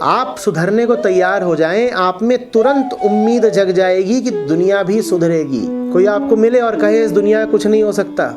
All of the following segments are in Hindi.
आप सुधरने को तैयार हो जाएं, आप में तुरंत उम्मीद जग जाएगी कि दुनिया भी सुधरेगी। कोई आपको मिले और कहे इस दुनिया में कुछ नहीं हो सकता,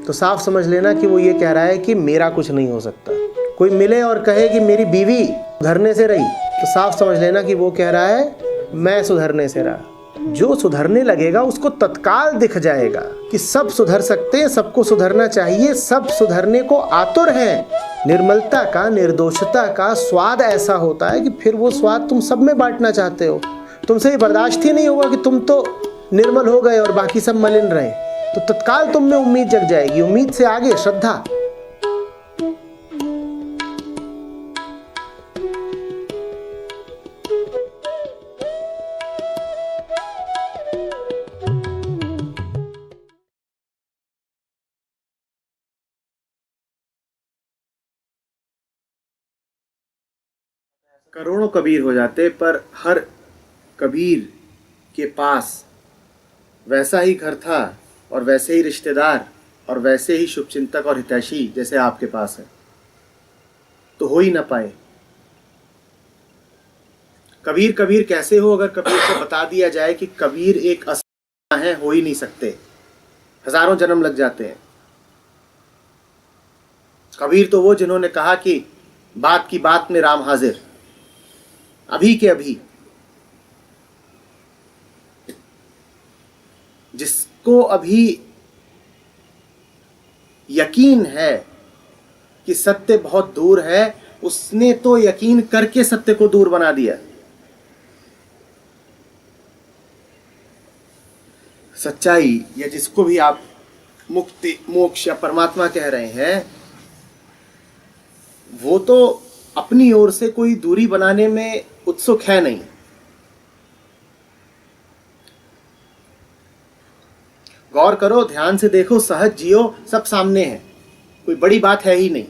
तो साफ समझ लेना कि वो ये कह रहा है कि मेरा कुछ नहीं हो सकता। कोई मिले और कहे कि मेरी बीवी सुधरने से रही, तो साफ समझ लेना कि वो कह रहा है मैं सुधरने से रहा। जो सुधरने लगेगा उसको तत्काल दिख जाएगा कि सब सुधर सकते हैं, सबको सुधरना चाहिए, सब सुधरने को आतुर हैं। निर्मलता का, निर्दोषता का स्वाद ऐसा होता है कि फिर वो स्वाद तुम सब में बांटना चाहते हो। तुमसे ये बर्दाश्त ही नहीं होगा कि तुम तो निर्मल हो गए और बाकी सब मलिन रहे। तो तत्काल तुम में उम्मीद जग जाएगी। उम्मीद से आगे श्रद्धा। करोड़ों कबीर हो जाते, पर हर कबीर के पास वैसा ही घर था और वैसे ही रिश्तेदार और वैसे ही शुभचिंतक और हितैषी जैसे आपके पास है, तो हो ही ना पाए। कबीर कबीर कैसे हो अगर कबीर को बता दिया जाए कि कबीर एक असली है, हो ही नहीं सकते, हजारों जन्म लग जाते हैं। कबीर तो वो जिन्होंने कहा कि बात की बात में राम हाजिर, अभी के अभी। जिसको अभी यकीन है कि सत्य बहुत दूर है, उसने तो यकीन करके सत्य को दूर बना दिया। सच्चाई या जिसको भी आप मुक्ति, मोक्ष या परमात्मा कह रहे हैं, वो तो अपनी ओर से कोई दूरी बनाने में उत्सुक है नहीं। गौर करो, ध्यान से देखो, सहज जियो, सब सामने है, कोई बड़ी बात है ही नहीं।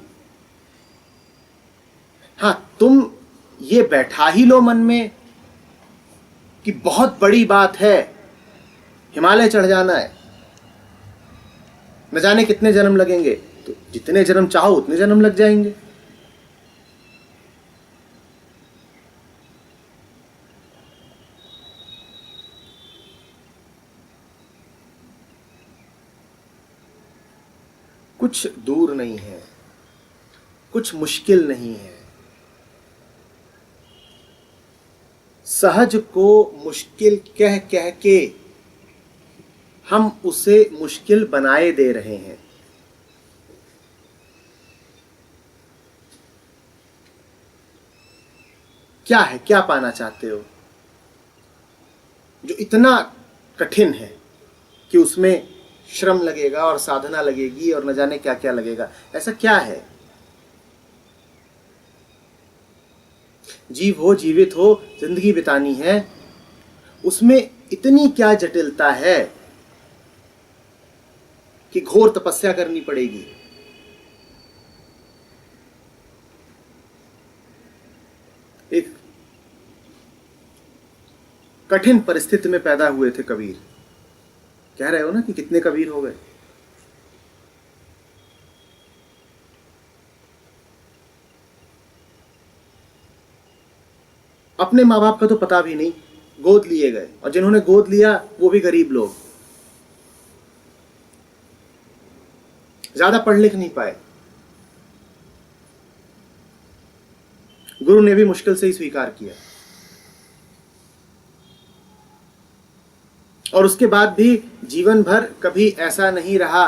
हाँ, तुम ये बैठा ही लो मन में कि बहुत बड़ी बात है, हिमालय चढ़ जाना है, न जाने कितने जन्म लगेंगे। तो जितने जन्म चाहो उतने जन्म लग जाएंगे। कुछ दूर नहीं है, कुछ मुश्किल नहीं है। सहज को मुश्किल कह कह के हम उसे मुश्किल बनाए दे रहे हैं। क्या है, क्या पाना चाहते हो जो इतना कठिन है कि उसमें श्रम लगेगा और साधना लगेगी और न जाने क्या क्या लगेगा? ऐसा क्या है? जीव हो, जीवित हो, जिंदगी बितानी है, उसमें इतनी क्या जटिलता है कि घोर तपस्या करनी पड़ेगी। एक कठिन परिस्थिति में पैदा हुए थे कबीर। कह रहे हो ना कि कितने कबीर हो गए। अपने माँ बाप का तो पता भी नहीं, गोद लिए गए, और जिन्होंने गोद लिया वो भी गरीब लोग, ज्यादा पढ़ लिख नहीं पाए। गुरु ने भी मुश्किल से ही स्वीकार किया, और उसके बाद भी जीवन भर कभी ऐसा नहीं रहा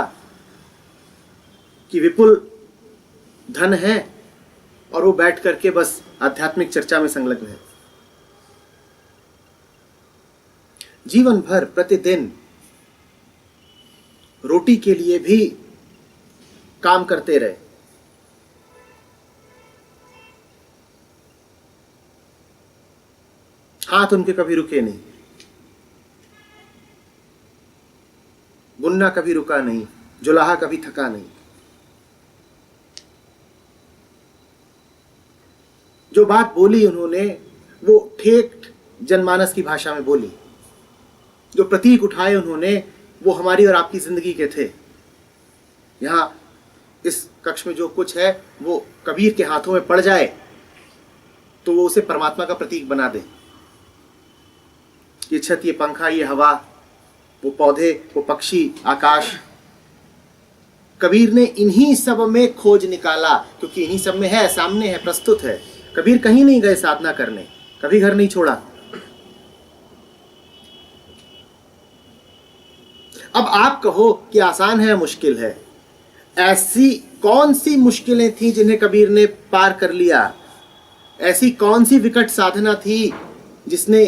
कि विपुल धन है और वो बैठ करके बस आध्यात्मिक चर्चा में संलग्न है। जीवन भर प्रतिदिन रोटी के लिए भी काम करते रहे। हाथ उनके कभी रुके नहीं, बुनना कभी रुका नहीं, जुलाहा कभी थका नहीं। जो बात बोली उन्होंने वो ठेठ जनमानस की भाषा में बोली। जो प्रतीक उठाए उन्होंने वो हमारी और आपकी जिंदगी के थे। यहां इस कक्ष में जो कुछ है वो कबीर के हाथों में पड़ जाए तो वो उसे परमात्मा का प्रतीक बना दे। ये छत, ये पंखा, ये हवा, वो पौधे, वो पक्षी, आकाश। कबीर ने इन्हीं सब में खोज निकाला, क्योंकि इन्हीं सब में है, सामने है, प्रस्तुत है। कबीर कहीं नहीं गए साधना करने, कभी घर नहीं छोड़ा। अब आप कहो कि आसान है, मुश्किल है। ऐसी कौन सी मुश्किलें थी जिन्हें कबीर ने पार कर लिया? ऐसी कौन सी विकट साधना थी जिसने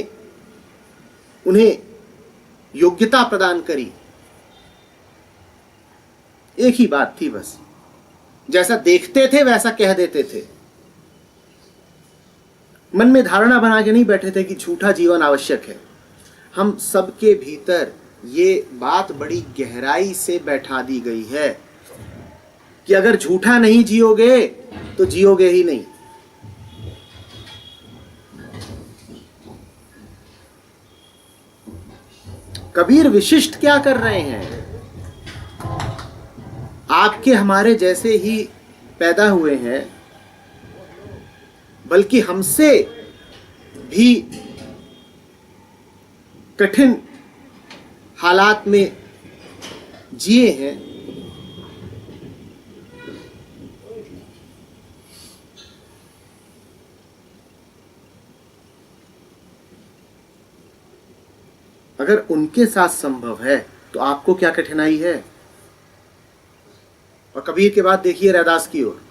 उन्हें योग्यता प्रदान करी? एक ही बात थी बस, जैसा देखते थे वैसा कह देते थे। मन में धारणा बना के नहीं बैठे थे कि झूठा जीवन आवश्यक है। हम सबके भीतर ये बात बड़ी गहराई से बैठा दी गई है कि अगर झूठा नहीं जियोगे तो जियोगे ही नहीं। कबीर विशिष्ट क्या कर रहे हैं? आपके हमारे जैसे ही पैदा हुए हैं, बल्कि हमसे भी कठिन हालात में जिए हैं। अगर उनके साथ संभव है तो आपको क्या कठिनाई है? और कबीर के बाद देखिए रैदास की ओर।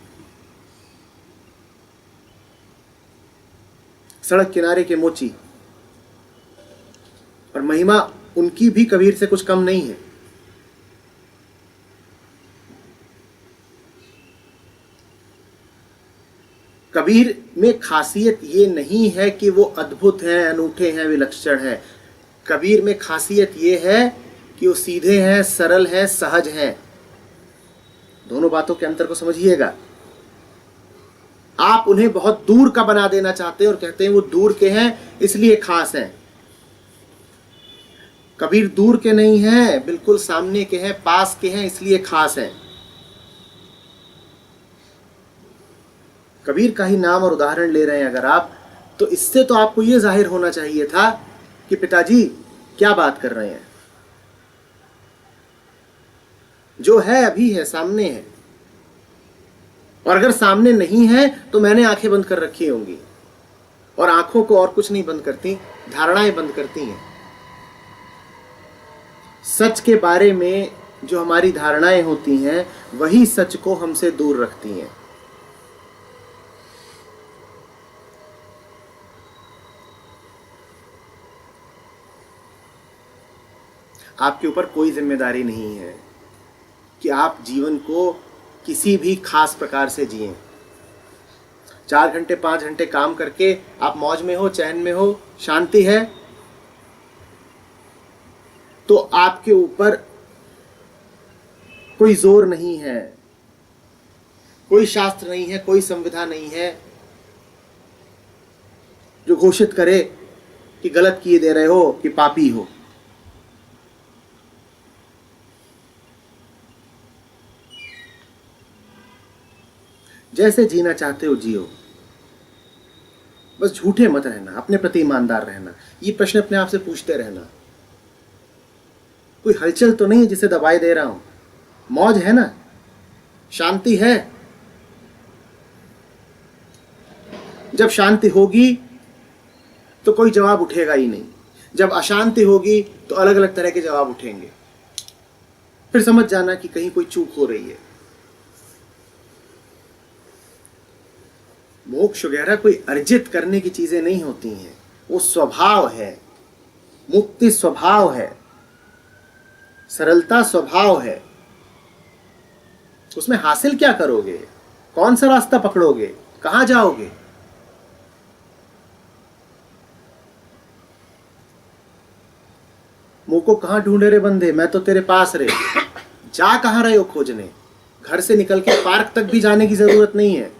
सड़क किनारे के मोची, और महिमा उनकी भी कबीर से कुछ कम नहीं है। कबीर में खासियत ये नहीं है कि वो अद्भुत हैं, अनूठे हैं, विलक्षण हैं। कबीर में खासियत ये है कि वो सीधे हैं, सरल हैं, सहज हैं। दोनों बातों के अंतर को समझिएगा। आप उन्हें बहुत दूर का बना देना चाहते हैं और कहते हैं वो दूर के हैं इसलिए खास हैं। कबीर दूर के नहीं हैं, बिल्कुल सामने के हैं, पास के हैं, इसलिए खास हैं। कबीर का ही नाम और उदाहरण ले रहे हैं अगर आप, तो इससे तो आपको यह जाहिर होना चाहिए था कि पिताजी क्या बात कर रहे हैं। जो है अभी है, सामने है। और अगर सामने नहीं है तो मैंने आंखें बंद कर रखी होंगी, और आंखों को और कुछ नहीं बंद करती, धारणाएं बंद करती हैं। सच के बारे में जो हमारी धारणाएं होती हैं वही सच को हमसे दूर रखती हैं। आपके ऊपर कोई जिम्मेदारी नहीं है कि आप जीवन को किसी भी खास प्रकार से जिएं। 4 घंटे 5 घंटे काम करके आप मौज में हो, चैन में हो, शांति है, तो आपके ऊपर कोई जोर नहीं है, कोई शास्त्र नहीं है, कोई संविधान नहीं है जो घोषित करे कि गलत किए दे रहे हो, कि पापी हो। जैसे जीना चाहते हो जियो, बस झूठे मत रहना, अपने प्रति ईमानदार रहना। ये प्रश्न अपने आप से पूछते रहना, कोई हलचल तो नहीं है जिसे दबाए दे रहा हूं? मौज है ना, शांति है। जब शांति होगी तो कोई जवाब उठेगा ही नहीं। जब अशांति होगी तो अलग अलग तरह के जवाब उठेंगे। फिर समझ जाना कि कहीं कोई चूक हो रही है। मोक्ष वगैरह कोई अर्जित करने की चीजें नहीं होती हैं, वो स्वभाव है। मुक्ति स्वभाव है, सरलता स्वभाव है। उसमें हासिल क्या करोगे? कौन सा रास्ता पकड़ोगे? कहां जाओगे? मुंह को कहां ढूंढे रे बंदे, मैं तो तेरे पास रे। जा कहां रहे हो खोजने? घर से निकल के पार्क तक भी जाने की जरूरत नहीं है।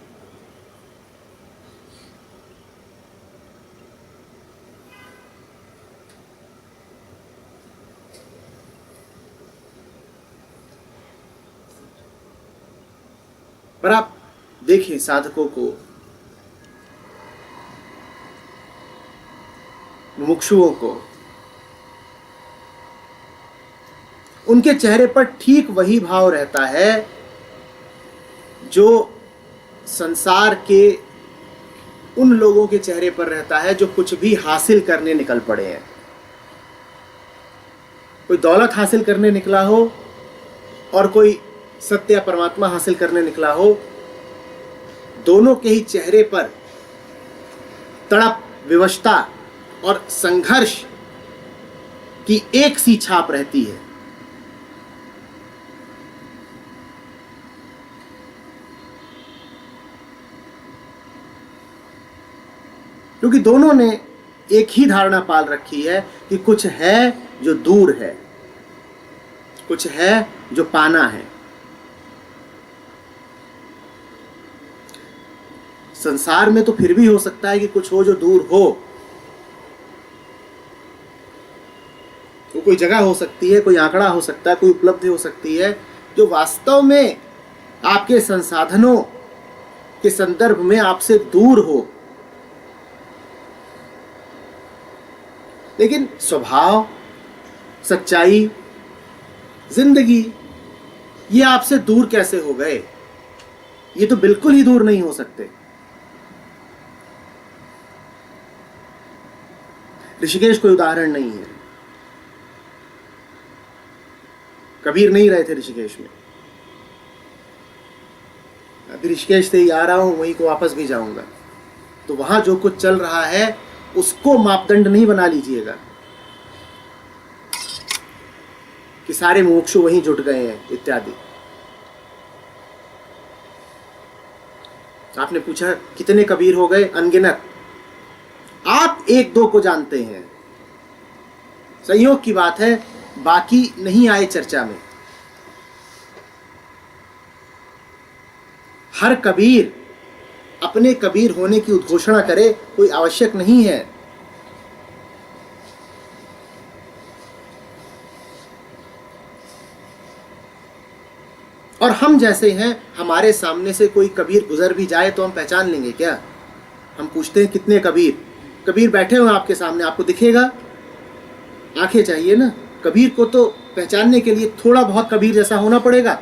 पर आप देखें साधकों को, मुमुक्षुओं को, उनके चेहरे पर ठीक वही भाव रहता है जो संसार के उन लोगों के चेहरे पर रहता है जो कुछ भी हासिल करने निकल पड़े हैं। कोई दौलत हासिल करने निकला हो और कोई सत्य या परमात्मा हासिल करने निकला हो, दोनों के ही चेहरे पर तड़प, विवशता और संघर्ष की एक सी छाप रहती है। क्योंकि दोनों ने एक ही धारणा पाल रखी है कि कुछ है जो दूर है, कुछ है जो पाना है। संसार में तो फिर भी हो सकता है कि कुछ हो जो दूर हो, वो कोई जगह हो सकती है, कोई आंकड़ा हो सकता है, कोई उपलब्धि हो सकती है जो वास्तव में आपके संसाधनों के संदर्भ में आपसे दूर हो, लेकिन स्वभाव, सच्चाई, जिंदगी ये आपसे दूर कैसे हो गए? ये तो बिल्कुल ही दूर नहीं हो सकते। ऋषिकेश कोई उदाहरण नहीं है। कबीर नहीं रहे थे ऋषिकेश में। अभी ऋषिकेश से ही आ रहा हूं, वहीं को वापस भी जाऊंगा। तो वहां जो कुछ चल रहा है उसको मापदंड नहीं बना लीजिएगा कि सारे मोक्षु वहीं जुट गए हैं इत्यादि। आपने पूछा कितने कबीर हो गए? अनगिनत। आप एक दो को जानते हैं, संयोग की बात है, बाकी नहीं आए चर्चा में। हर कबीर अपने कबीर होने की उद्घोषणा करे कोई आवश्यक नहीं है। और हम जैसे हैं, हमारे सामने से कोई कबीर गुजर भी जाए तो हम पहचान लेंगे क्या? हम पूछते हैं कितने कबीर? कबीर बैठे हुए आपके सामने, आपको दिखेगा? आंखें चाहिए ना। कबीर को तो पहचानने के लिए थोड़ा बहुत कबीर जैसा होना पड़ेगा।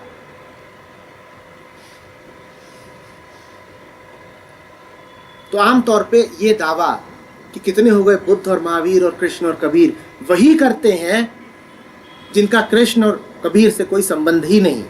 तो आमतौर पे ये दावा कि कितने हो गए बुद्ध और महावीर और कृष्ण और कबीर, वही करते हैं जिनका कृष्ण और कबीर से कोई संबंध ही नहीं।